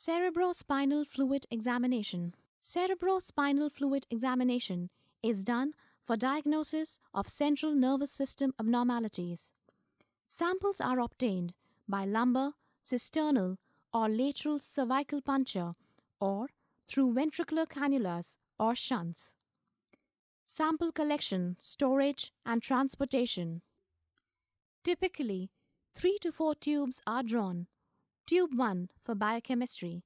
Cerebrospinal fluid examination. Cerebrospinal fluid examination is done for diagnosis of central nervous system abnormalities. Samples are obtained by lumbar, cisternal, or lateral cervical puncture or through ventricular cannulas or shunts. Sample collection, storage, and transportation. Typically, 3 to 4 tubes are drawn. Tube 1 for biochemistry,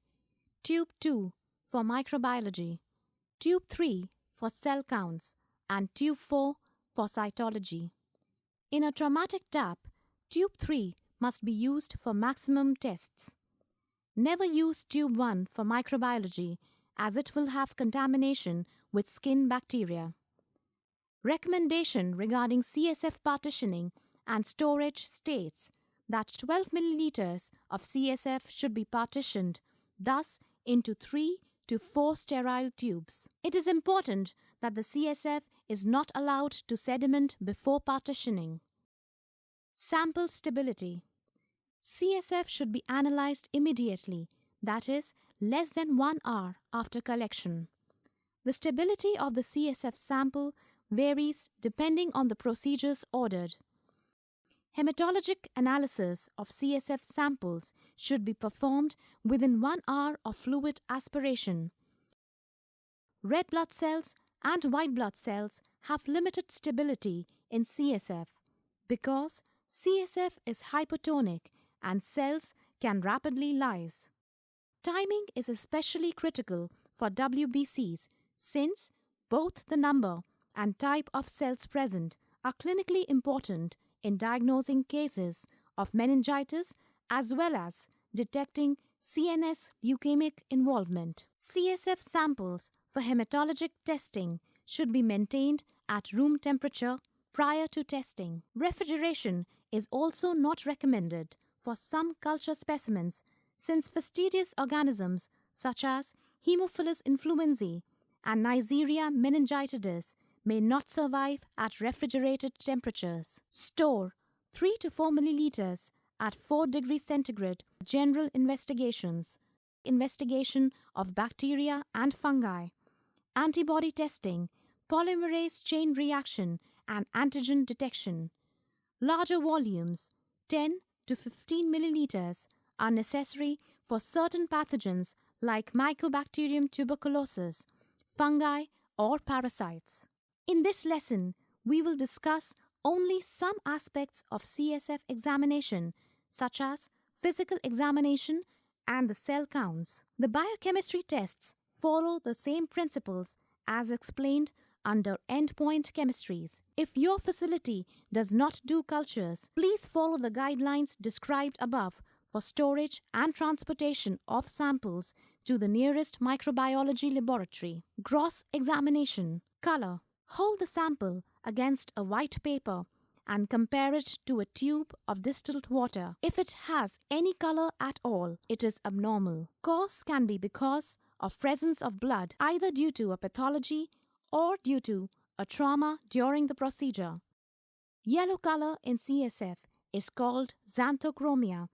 Tube 2 for microbiology, Tube 3 for cell counts, and Tube 4 for cytology. In a traumatic tap, Tube 3 must be used for maximum tests. Never use Tube 1 for microbiology as it will have contamination with skin bacteria. Recommendation regarding CSF partitioning and storage states that 12 milliliters of CSF should be partitioned, thus into 3 to 4 sterile tubes. It is important that the CSF is not allowed to sediment before partitioning. Sample stability. CSF should be analyzed immediately, that is, less than 1 hour after collection. The stability of the CSF sample varies depending on the procedures ordered. Hematologic analysis of CSF samples should be performed within 1 hour of fluid aspiration. Red blood cells and white blood cells have limited stability in CSF because CSF is hypotonic and cells can rapidly lyse. Timing is especially critical for WBCs since both the number and type of cells present are clinically important in diagnosing cases of meningitis as well as detecting CNS leukemic involvement. CSF samples for hematologic testing should be maintained at room temperature prior to testing. Refrigeration is also not recommended for some culture specimens since fastidious organisms such as Haemophilus influenzae and Neisseria meningitidis may not survive at refrigerated temperatures. Store 3 to 4 milliliters at 4 degrees centigrade. General investigations, investigation of bacteria and fungi, antibody testing, polymerase chain reaction, and antigen detection. Larger volumes, 10 to 15 milliliters, are necessary for certain pathogens like Mycobacterium tuberculosis, fungi, or parasites. In this lesson, we will discuss only some aspects of CSF examination, such as physical examination and the cell counts. The biochemistry tests follow the same principles as explained under endpoint chemistries. If your facility does not do cultures, please follow the guidelines described above for storage and transportation of samples to the nearest microbiology laboratory. Gross examination. Color. Hold the sample against a white paper and compare it to a tube of distilled water. If it has any color at all, it is abnormal. Cause can be because of presence of blood, either due to a pathology or due to a trauma during the procedure. Yellow color in CSF is called xanthochromia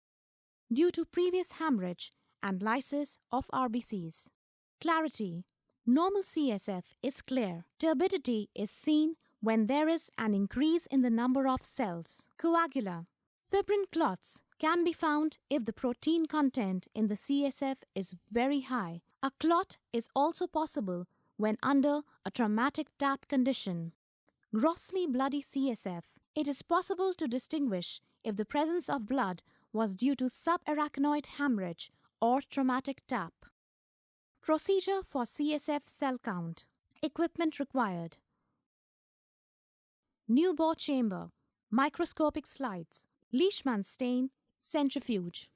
due to previous hemorrhage and lysis of RBCs. Clarity. Normal CSF is clear. Turbidity is seen when there is an increase in the number of cells. Coagula. Fibrin clots can be found if the protein content in the CSF is very high. A clot is also possible when under a traumatic tap condition. Grossly bloody CSF. It is possible to distinguish if the presence of blood was due to subarachnoid hemorrhage or traumatic tap. Procedure for CSF cell count. Equipment required. Neubauer chamber, microscopic slides, Leishman stain, centrifuge.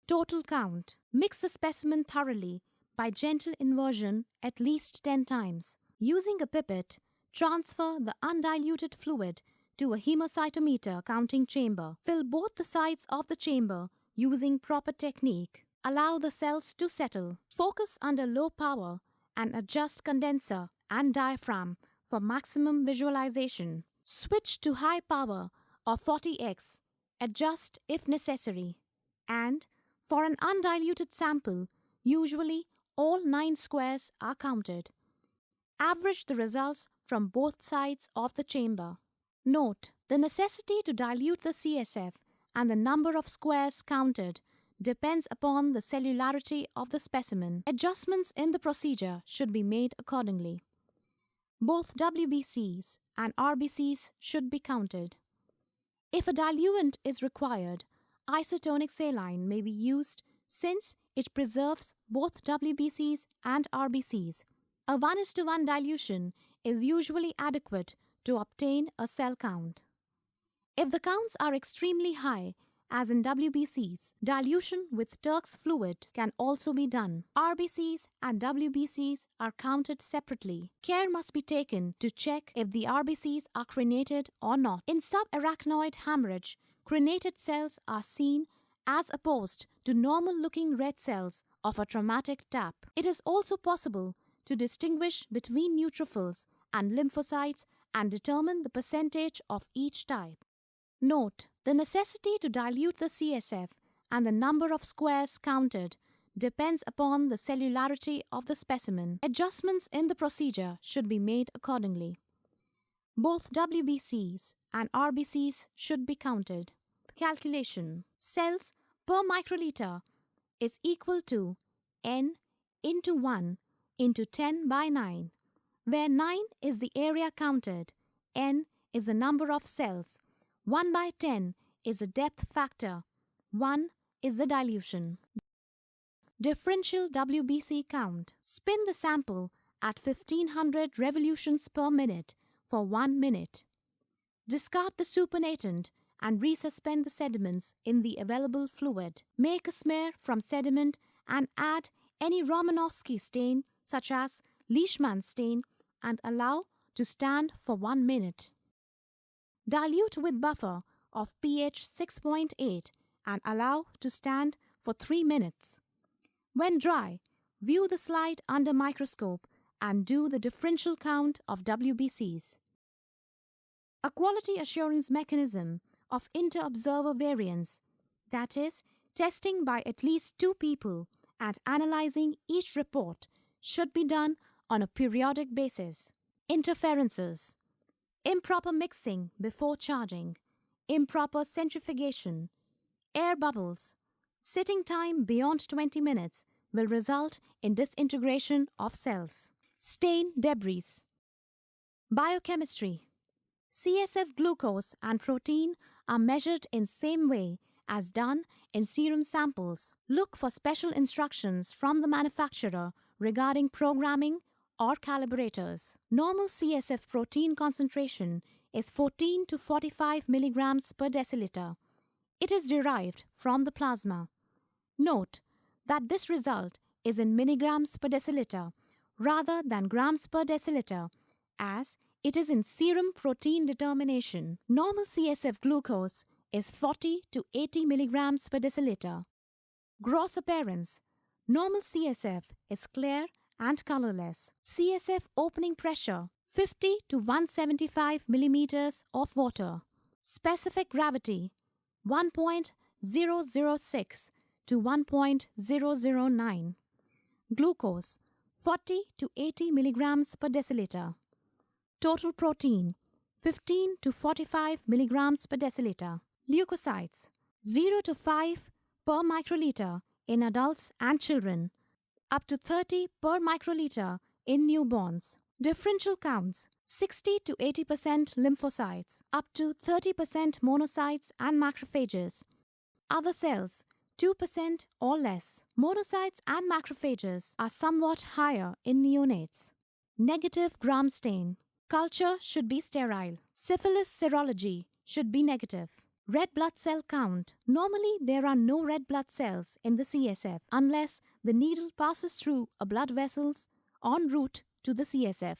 Total count. Mix the specimen thoroughly by gentle inversion at least 10 times. Using a pipette, transfer the undiluted fluid to a hemocytometer counting chamber. Fill both the sides of the chamber using proper technique. Allow the cells to settle. Focus under low power and adjust condenser and diaphragm for maximum visualization. Switch to high power or 40x. Adjust if necessary. And For an undiluted sample, usually all 9 squares are counted. Average the results from both sides of the chamber. Note: the necessity to dilute the CSF and the number of squares counted depends upon the cellularity of the specimen. Adjustments in the procedure should be made accordingly. Both WBCs and RBCs should be counted. If a diluent is required, isotonic saline may be used since it preserves both WBCs and RBCs. A 1:1 dilution is usually adequate to obtain a cell count. If the counts are extremely high, as in WBCs, dilution with Turk's fluid can also be done. RBCs and WBCs are counted separately. Care must be taken to check if the RBCs are crenated or not. In subarachnoid hemorrhage, crenated cells are seen as opposed to normal-looking red cells of a traumatic tap. It is also possible to distinguish between neutrophils and lymphocytes and determine the percentage of each type. Note: the necessity to dilute the CSF and the number of squares counted depends upon the cellularity of the specimen. Adjustments in the procedure should be made accordingly. Both WBCs and RBCs should be counted. Calculation: cells per microliter is equal to N into 1 into 10 by 9, where 9 is the area counted, N is the number of cells, 1 by 10 is the depth factor, 1 is the dilution. Differential WBC count. Spin the sample at 1500 revolutions per minute for 1 minute. Discard the supernatant and resuspend the sediments in the available fluid. Make a smear from sediment and add any Romanowski stain such as Leishman stain and allow to stand for 1 minute. Dilute with buffer of pH 6.8 and allow to stand for 3 minutes. When dry, view the slide under microscope and do the differential count of WBCs. A quality assurance mechanism of inter-observer variance, that is, testing by at least 2 people and analyzing each report, should be done on a periodic basis. Interferences: improper mixing before charging, improper centrifugation, air bubbles, sitting time beyond 20 minutes will result in disintegration of cells. Stain debris. Biochemistry. CSF glucose and protein are measured in same way as done in serum samples. Look for special instructions from the manufacturer regarding programming or calibrators. Normal CSF protein concentration is 14 to 45 milligrams per deciliter. It is derived from the plasma. Note that this result is in milligrams per deciliter rather than grams per deciliter, as it is in serum protein determination. Normal CSF glucose is 40 to 80 milligrams per deciliter. Gross appearance. Normal CSF is clear and colorless. CSF opening pressure 50 to 175 millimeters of water. Specific gravity 1.006 to 1.009. Glucose 40 to 80 milligrams per deciliter. Total protein 15 to 45 milligrams per deciliter. Leukocytes 0 to 5 per microliter in adults and children, up to 30 per microliter in newborns. Differential counts 60 to 80% lymphocytes, up to 30% monocytes and macrophages. Other cells 2% or less. Monocytes and macrophages are somewhat higher in neonates. Negative gram stain. Culture should be sterile. Syphilis serology should be negative. Red blood cell count. Normally, there are no red blood cells in the CSF unless the needle passes through a blood vessels en route to the CSF.